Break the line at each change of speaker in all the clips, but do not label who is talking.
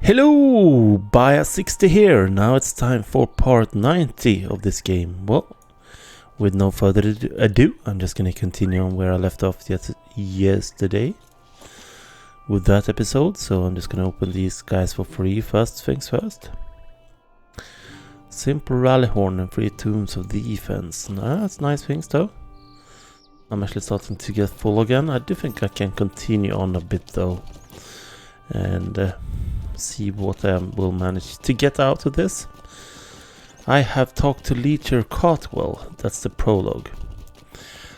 Hello, Bia60 here. Now it's time for part 90 of this game. Well, with no further ado, I'm just gonna continue on where I left off yesterday with that episode. So I'm just gonna open these guys for free. First things first. Simple rally horn and 3 tombs of defense. Nah, that's nice things though. I'm actually starting to get full again. I do think I can continue on a bit though, and see what I will manage to get out of this. I have talked to Leecher Cartwell. That's the prologue.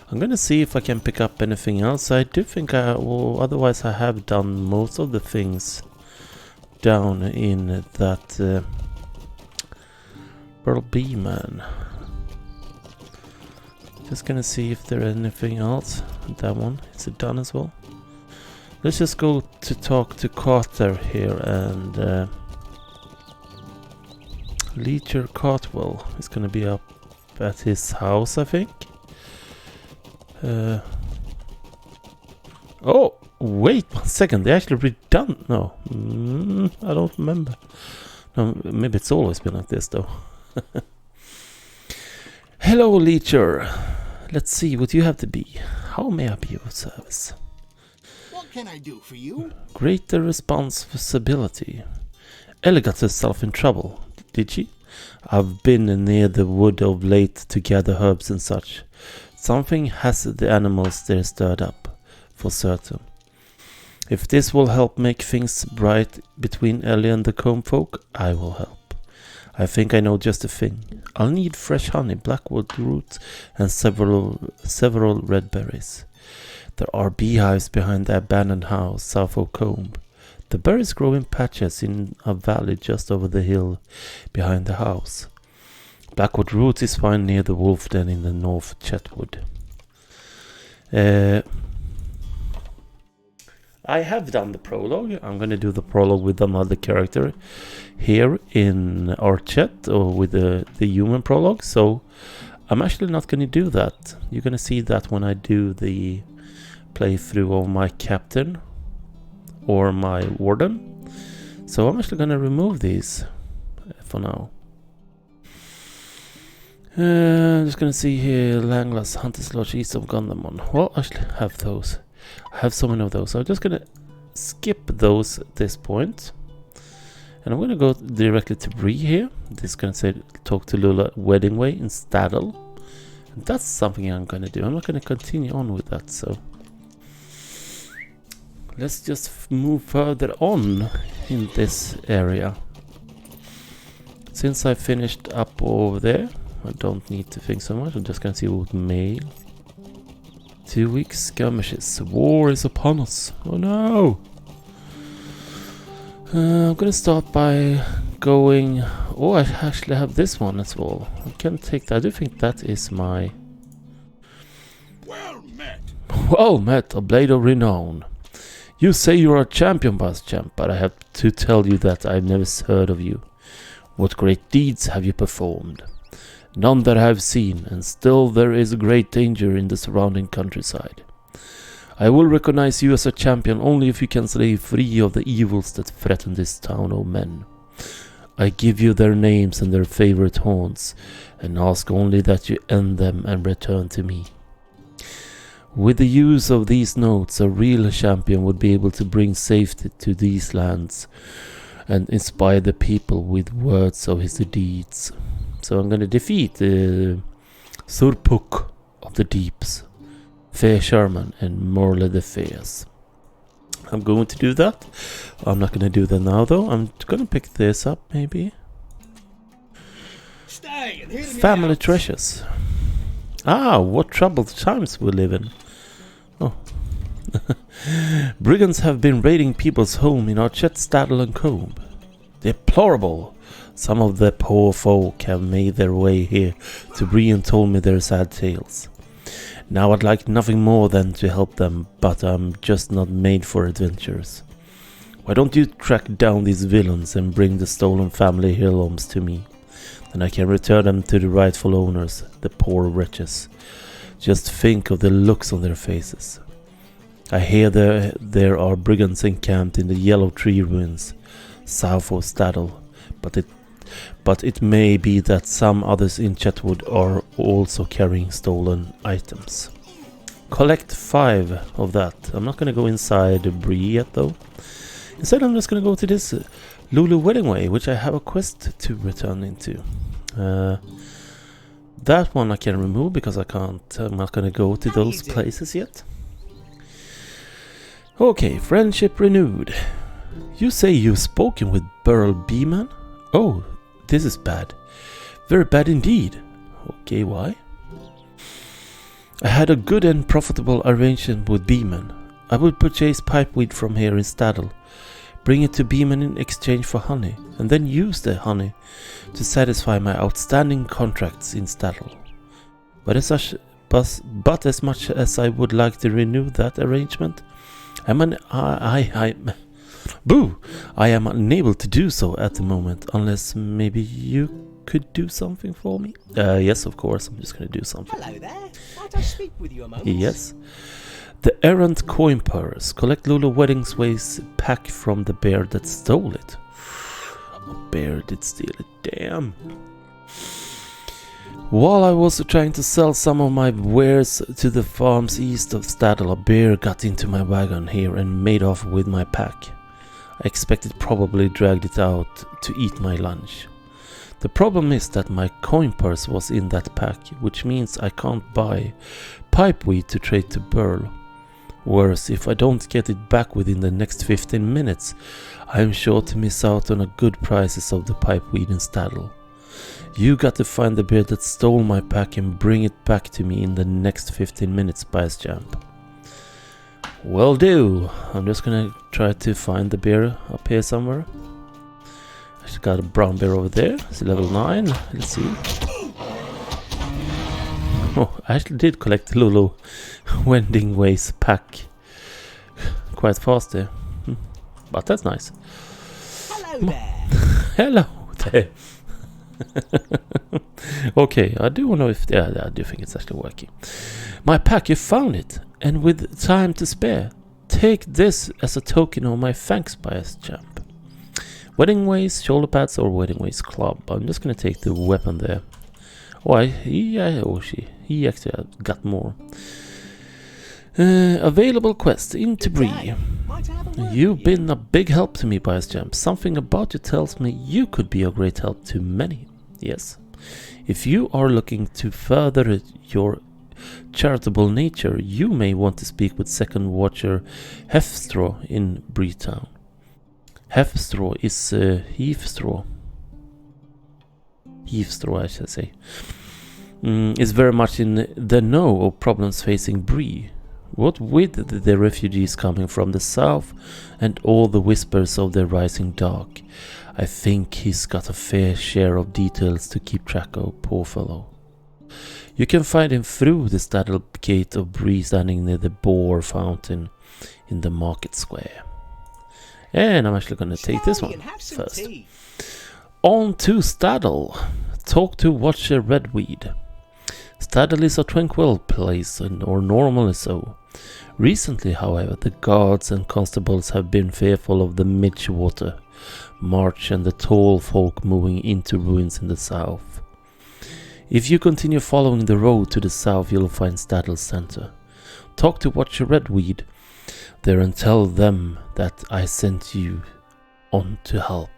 I'm gonna see if I can pick up anything else. I do think I will, otherwise I have done most of the things down in that Pearl B man. Just gonna see if there is anything else. That one, is it done as well? Let's just go to talk to Carter here, and Leecher Cartwell is gonna be up at his house, I think. Oh, wait 1 second, they actually redone. No, I don't remember. No, maybe it's always been like this though. Hello, Leecher. Let's see what you have to be. How may I be of service?
What can I do for you?
Greater responsibility. Ellie got herself in trouble, did she? I've been near the wood of late to gather herbs and such. Something has the animals there stirred up, for certain. If this will help make things bright between Ellie and the comb folk, I will help. I think I know just the thing. I'll need fresh honey, blackwood roots, and several red berries. There are beehives behind the abandoned house south of Combe. The berries grow in patches in a valley just over the hill behind the house. Blackwood roots is found near the wolf den in the north Chetwood. I have done the prologue. I'm going to do the prologue with another character here in our chat, or with the human prologue. So I'm actually not going to do that. You're going to see that when I do the playthrough of my captain or my warden. So I'm actually going to remove these for now. I'm just going to see here, Langlass, Hunter's Lodge, east of Gundamon. Well, I actually have those. I have so many of those. So I'm just going to skip those at this point. And I'm going to go directly to Bree here. This is going to say talk to Lula Wedding Way in Staddle. And that's something I'm going to do. I'm not going to continue on with that, so let's just move further on in this area. Since I finished up over there, I don't need to think so much. I'm just gonna see what mail. 2 weeks skirmishes. War is upon us. Oh no! I'm gonna start by going. Oh, I actually have this one as well. I can take that. I do think that is my.
Well met.
Well met, a blade of renown. You say you are a champion, boss champ, but I have to tell you that I've never heard of you. What great deeds have you performed? None that I have seen, and still there is great danger in the surrounding countryside. I will recognize you as a champion only if you can slay free of the evils that threaten this town of men. I give you their names and their favorite haunts, and ask only that you end them and return to me. With the use of these notes, a real champion would be able to bring safety to these lands and inspire the people with words of his deeds. So I'm going to defeat Surpuk of the Deeps, Fair Sherman, and Morla the Fierce. I'm going to do that. I'm not going to do that now though. I'm going to pick this up maybe. Family treasures. Ah, what troubled times we live in. Oh. Brigands have been raiding people's home in Archet, Staddle and Combe. Deplorable. Some of the poor folk have made their way here to Bree and told me their sad tales. Now I'd like nothing more than to help them, but I'm just not made for adventures. Why don't you track down these villains and bring the stolen family heirlooms to me? Then I can return them to the rightful owners, the poor wretches. Just think of the looks on their faces. I hear there are brigands encamped in the Yellow Tree ruins. south of Staddle, but it may be that some others in Chetwood are also carrying stolen items. Collect 5 of that. I'm not going to go inside Bree yet though. Instead I'm just going to go to this Lulu Wedding Way, which I have a quest to return into. That one I can remove because I'm not going to go to those places yet. Okay, friendship renewed. You say you've spoken with Burl Beeman? Oh, this is bad. Very bad indeed. Okay, why? I had a good and profitable arrangement with Beeman. I would purchase pipeweed from here in Staddle, bring it to Beeman in exchange for honey, and then use the honey to satisfy my outstanding contracts in Staddle. But as much as I would like to renew that arrangement, I am unable to do so at the moment, unless maybe you could do something for me? Yes, of course, I'm just going to do something.
Hello there. Might I speak with you a moment?
Yes. The errant coin purse. Collect Lulu Weddingsway's pack from the bear that stole it. A bear did steal it, damn. While I was trying to sell some of my wares to the farms east of Staddle, a bear got into my wagon here and made off with my pack. I expect it probably dragged it out to eat my lunch. The problem is that my coin purse was in that pack, which means I can't buy pipeweed to trade to Burl. Worse, if I don't get it back within the next 15 minutes, I am sure to miss out on a good prices of the pipeweed in Staddle. You got to find the bear that stole my pack and bring it back to me in the next 15 minutes, Bias Champ. Will do. I'm just gonna try to find the bear up here somewhere. I just got a brown bear over there. It's level 9. Let's see. Oh, I actually did collect Lulu Wendingway's pack quite fast there. But that's nice.
Hello there.
Hello there. Okay, I do know if... Yeah, I do think it's actually working. My pack, you found it. And with time to spare, take this as a token of my thanks, Bias Champ. Weddingway's shoulder pads or Weddingway's club. I'm just gonna take the weapon there. Oh, he actually got more. Available quest into Bree. You've been a big help to me, Bias Champ. Something about you tells me you could be a great help to many. Yes. If you are looking to further your charitable nature, you may want to speak with Second Watcher Hefstraw in Breetown. Hefstraw is Heathstraw. Heathstraw, I should say. Is very much in the know of problems facing Bree. What with the refugees coming from the south and all the whispers of the rising dark, I think he's got a fair share of details to keep track of, poor fellow. You can find him through the Staddle gate of Bree standing near the boar fountain in the market square. And I'm actually going to take this one first. On to Staddle. Talk to Watcher Redweed. Staddle is a tranquil place, or normally so. Recently, however, the guards and constables have been fearful of the Midgewater March and the tall folk moving into ruins in the south. If you continue following the road to the south, you'll find Staddle Center. Talk to Watcher Redweed there and tell them that I sent you on to help.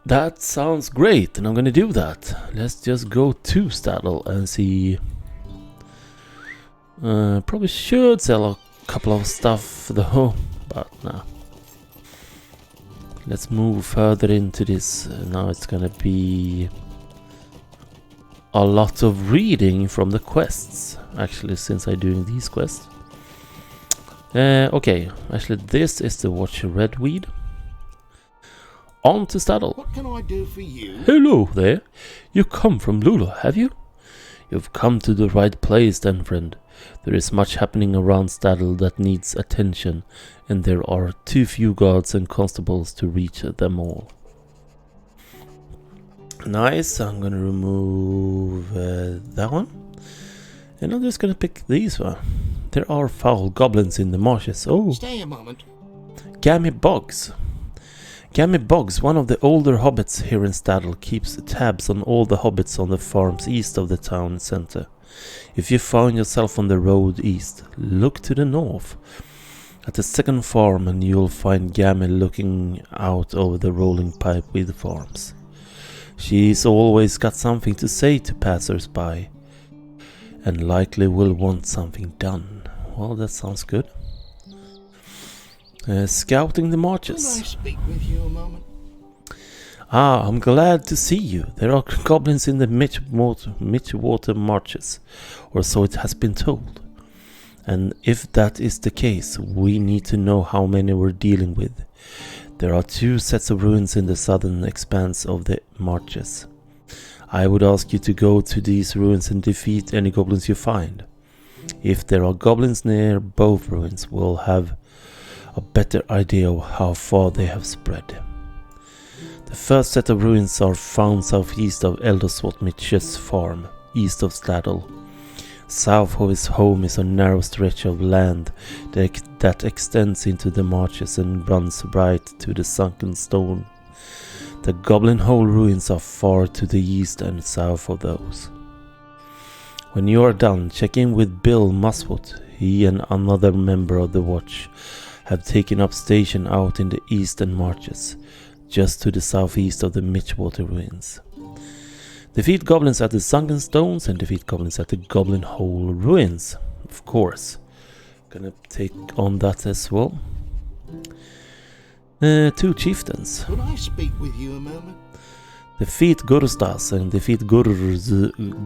That sounds great, and I'm gonna do that. Let's just go to Staddle and see. Probably should sell a couple of stuff though, but nah. Let's move further into this. Now it's gonna be a lot of reading from the quests, actually, since I'm doing these quests. Okay, actually this is the Watcher Redweed. On to Staddle.
What can I do for you?
Hello there. You come from Lulu, have you? You've come to the right place then, friend. There is much happening around Staddle that needs attention, and there are too few guards and constables to reach them all. Nice, I'm gonna remove that one. And I'm just gonna pick these one. There are foul goblins in the marshes. Oh.
Stay a moment.
Gammy Boggs. Gammy Boggs, one of the older hobbits here in Staddle, keeps tabs on all the hobbits on the farms east of the town centre. If you find yourself on the road east, look to the north. At the second farm and you'll find Gammy looking out over the rolling pipe with farms. She's always got something to say to passers-by, and likely will want something done. Well, that sounds good. Scouting the
Can I
marches.
speak with you a moment?
Ah, I'm glad to see you. There are goblins in the Midgewater marches, or so it has been told. And if that is the case, we need to know how many we're dealing with. There are 2 sets of ruins in the southern expanse of the marches. I would ask you to go to these ruins and defeat any goblins you find. If there are goblins near both ruins, we'll have a better idea of how far they have spread. The first set of ruins are found southeast of Elderswatmitch's farm, east of Staddle. South of his home is a narrow stretch of land that extends into the marches and runs right to the sunken stone. The Goblin Hole ruins are far to the east and south of those. When you are done, check in with Bill Muswood. He and another member of the watch have taken up station out in the eastern marches, just to the southeast of the Midgewater ruins. Defeat goblins at the Sunken Stones and defeat goblins at the Goblin Hole ruins. Of course. Gonna take on that as well. 2 chieftains.
Could I speak with you a moment?
Defeat Gurustas and defeat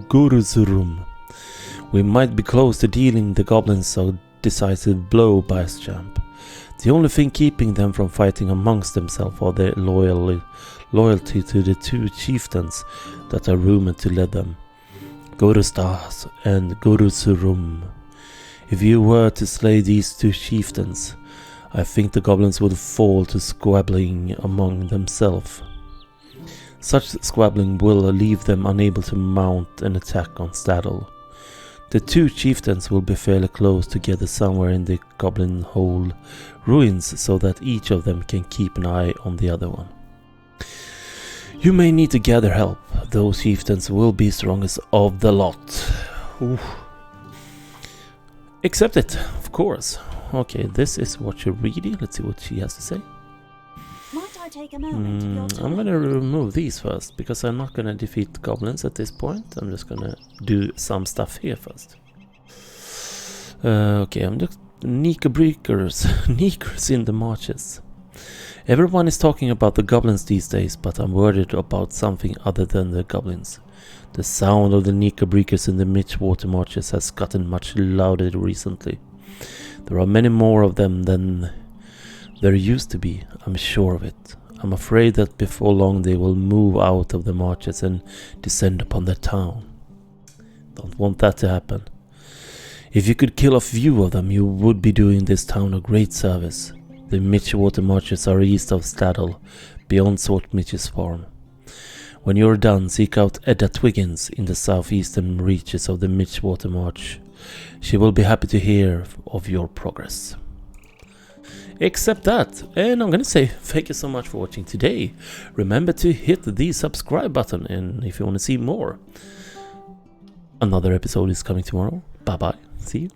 Guruzurum. We might be close to dealing the goblins a decisive blow, Vice Champ. The only thing keeping them from fighting amongst themselves are their loyalty to the 2 chieftains that are rumored to lead them, Gurustas and Guruzurum. If you were to slay these 2 chieftains, I think the goblins would fall to squabbling among themselves. Such squabbling will leave them unable to mount an attack on Staddle. The 2 chieftains will be fairly close together somewhere in the Goblin Hole ruins so that each of them can keep an eye on the other one. You may need to gather help. Those chieftains will be strongest of the lot. Oof. Accept it, of course. Okay, this is what you're reading. Let's see what she has to say.
Might I take a moment of your time?
I'm gonna remove these first, because I'm not gonna defeat goblins at this point. I'm just gonna do some stuff here first. Okay, I'm just Neekers in the marches. Everyone is talking about the goblins these days, but I'm worried about something other than the goblins. The sound of the Neekers in the Midgewater marches has gotten much louder recently. There are many more of them than there used to be, I'm sure of it. I'm afraid that before long they will move out of the marches and descend upon the town. Don't want that to happen. If you could kill a few of them, you would be doing this town a great service. The Midgewater marches are east of Staddle, beyond Swartmitch's farm. When you're done, seek out Edda Twiggins in the southeastern reaches of the Midgewater march. She will be happy to hear of your progress. Except that, and I'm gonna say thank you so much for watching today. Remember to hit the subscribe button, and if you want to see more, another episode is coming tomorrow. Bye bye, see you.